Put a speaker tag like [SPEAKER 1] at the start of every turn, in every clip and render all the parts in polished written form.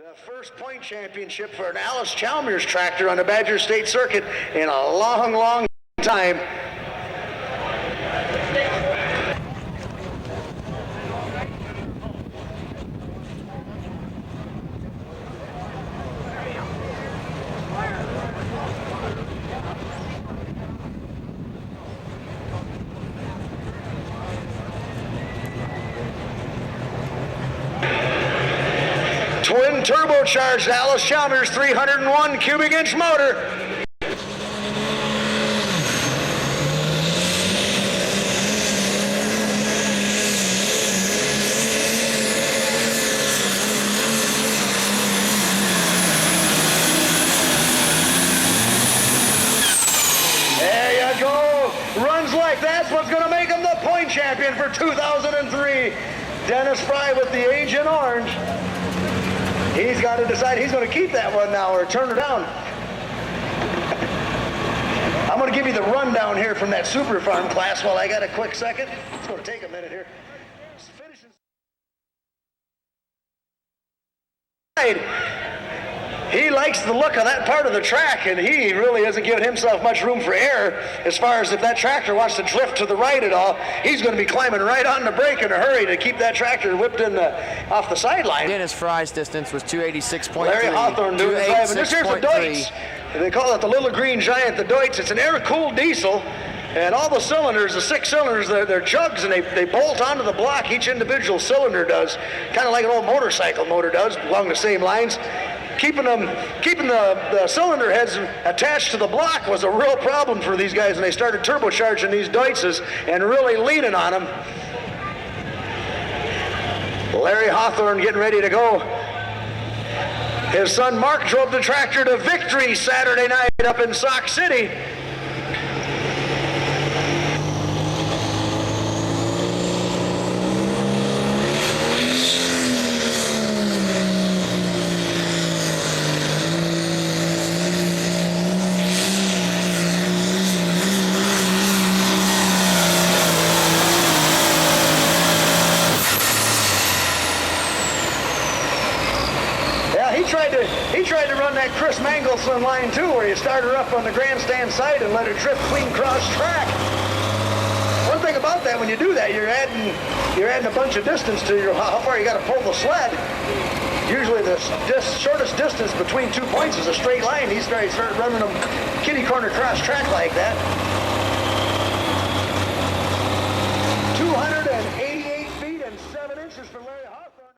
[SPEAKER 1] The first point championship for an Alice Chalmers tractor on the Badger State Circuit in a long, long time. Twin turbocharged Alice Chalmers 301 cubic inch motor. There you go. Runs like that's what's going to make him the point champion for 2003. Dennis Fry with the age in orange. He's got to decide he's going to keep that one now or turn it down. I'm going to give you the rundown here from that Super Farm class while I got a quick second. It's going to take a minute here. He likes the look of that part of the track, and he really hasn't given himself much room for error as far as if that tractor wants to drift to the right at all. He's going to be climbing right on the brake in a hurry to keep that tractor whipped in off the sideline.
[SPEAKER 2] Dennis Fry's distance was 286.3.
[SPEAKER 1] Larry Hawthorne doing the driving. This here's the Deutz. They call it the little green giant, the Deutz. It's an air-cooled diesel. And all the cylinders, the 6 cylinders, they're jugs, and they bolt onto the block. Each individual cylinder does, kind of like an old motorcycle motor does, along the same lines. Keeping the cylinder heads attached to the block was a real problem for these guys, and they started turbocharging these Deutzes and really leaning on them. Larry Hawthorne getting ready to go. His son Mark drove the tractor to victory Saturday night up in Sauk City. He tried to run that Chris Mangelson line too, where you start her up on the grandstand side and let her drift clean cross track. One thing about that, when you do that, you're adding a bunch of distance to how far you got to pull the sled. Usually the shortest distance between 2 points is a straight line. He started running them kitty corner cross track like that. 288 feet and 7 inches for Larry Hawthorne.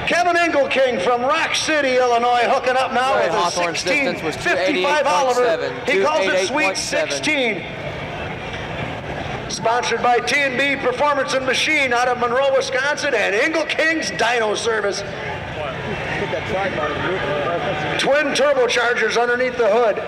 [SPEAKER 1] Kevin Engelking from Rock City, Illinois, hooking up now with a 1655 Oliver. He calls it Sweet 16. Sponsored by T&B Performance and Machine out of Monroe, Wisconsin, and Engelking's Dyno Service. Twin turbochargers underneath the hood.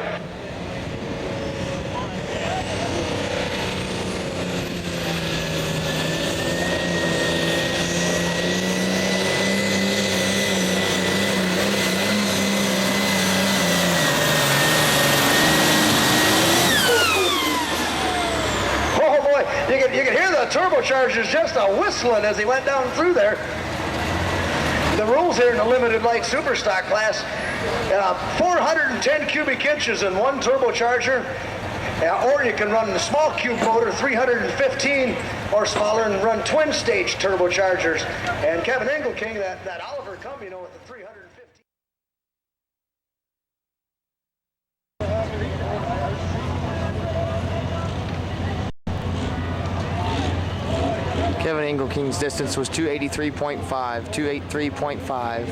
[SPEAKER 1] You could hear the turbochargers just whistling as he went down through there. The rules here in the limited light superstock class, 410 cubic inches in one turbocharger, or you can run the small cube motor, 315 or smaller, and run twin stage turbochargers. And Kevin Engelking, that Oliver come, with the 315.
[SPEAKER 2] Kevin Engelking's distance was 283.5, 283.5.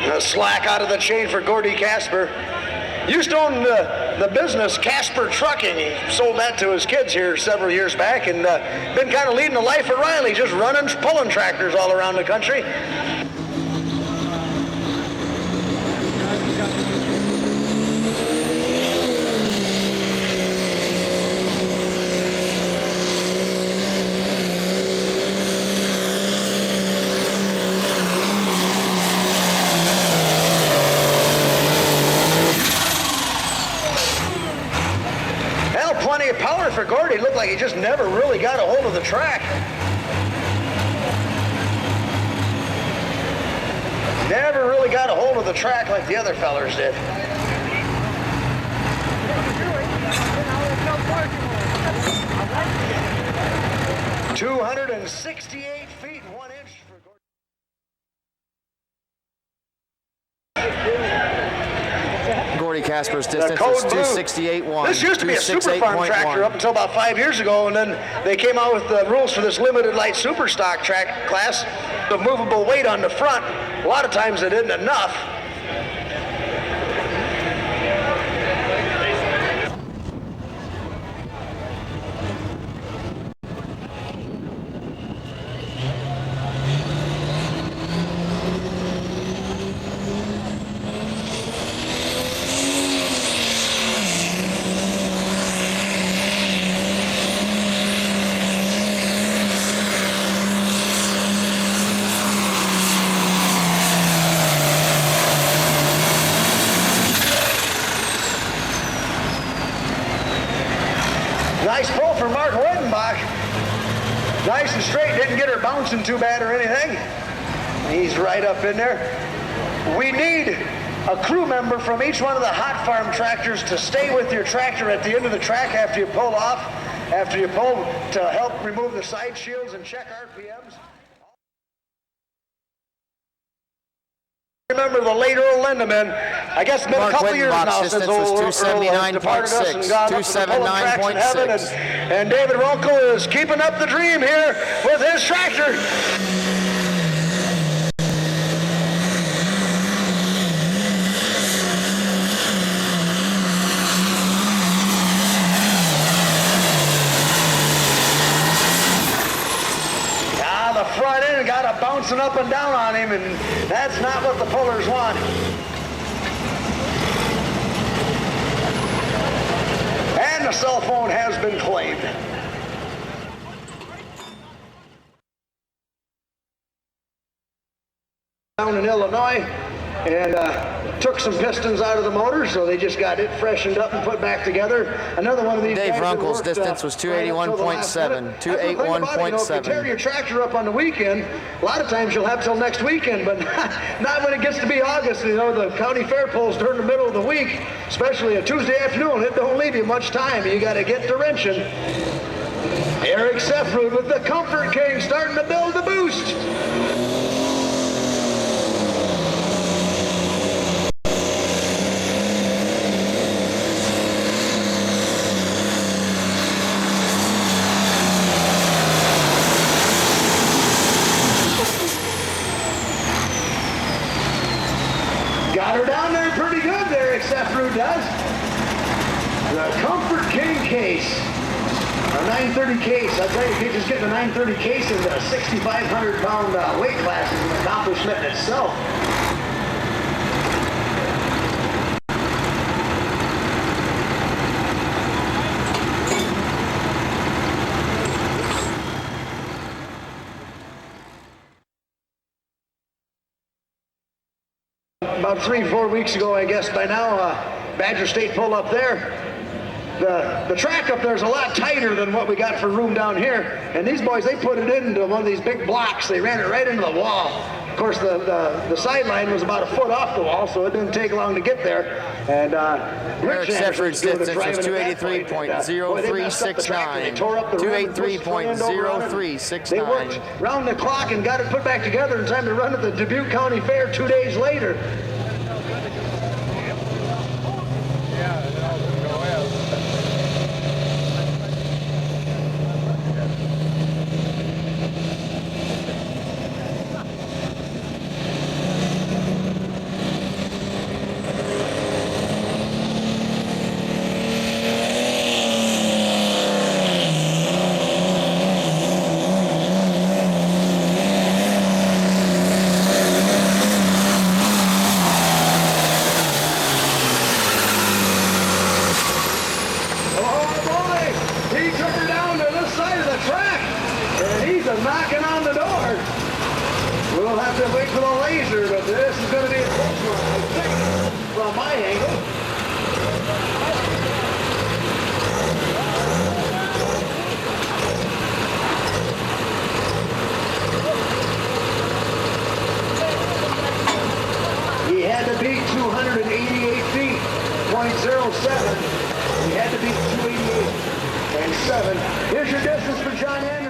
[SPEAKER 1] The slack out of the chain for Gordy Casper. Used to own the business Casper Trucking. He sold that to his kids here several years back, and been kind of leading the life of Riley, just pulling tractors all around the country. Power for Gordy. he looked like he just never really got a hold of the track. Never really got a hold of the track like the other fellers did. "268 feet and 1 inch for
[SPEAKER 2] Gordy Casper's distance was 268.1.
[SPEAKER 1] This used to be a super farm tractor up until about 5 years ago, and then they came out with the rules for this limited light super stock track class, the movable weight on the front. A lot of times it isn't enough. Nice pull for Mark Weidenbach. Nice and straight, didn't get her bouncing too bad or anything. He's right up in there. We need a crew member from each one of the hot farm tractors to stay with your tractor at the end of the track after you pull off, after you pull, to help remove the side shields and check RPMs. Remember the late Earl Lindemann, I guess it's been a couple years now since old Earl departed us and gone up to the pulling tracks in heaven, and David Runkle is keeping up the dream here with his tractor. The front end got a bouncing up and down on him, and that's not what the pullers want. And the cell phone has been claimed. Down in Illinois, and took some pistons out of the motor, so they just got it freshened up and put back together. Another one of these.
[SPEAKER 2] Dave Runkle's distance was 281.7, 281.7.
[SPEAKER 1] You tear your tractor up on the weekend, a lot of times you'll have till next weekend, but not when it gets to be August. You know, the county fair pulls during the middle of the week, especially a Tuesday afternoon. It don't leave you much time. You got to get to wrenching. Eric Sefrud with the Comfort King starting to build the boost. Got her down there pretty good there, Eric Sefrud does. The Comfort King case. A 930 case. I'll tell you, if you just get the 930 case in the 6,500-pound weight class is an accomplishment in itself. About 3-4 weeks ago, I guess by now, Badger State pulled up there. The track up there is a lot tighter than what we got for room down here. And these boys, they put it into one of these big blocks. They ran it right into the wall. Of course, the sideline was about a foot off the wall, so it didn't take long to get there. And
[SPEAKER 2] Eric Sefrud's distance was 283.0369. 283.0369.
[SPEAKER 1] They worked round the clock and got it put back together in time to run at the Dubuque County Fair 2 days later. Knocking on the door. We'll have to wait for the laser, but this is going to be a close one, I think, from my angle. 288 feet, .07. We had to beat 288 and 7. Here's your distance for John Anderson.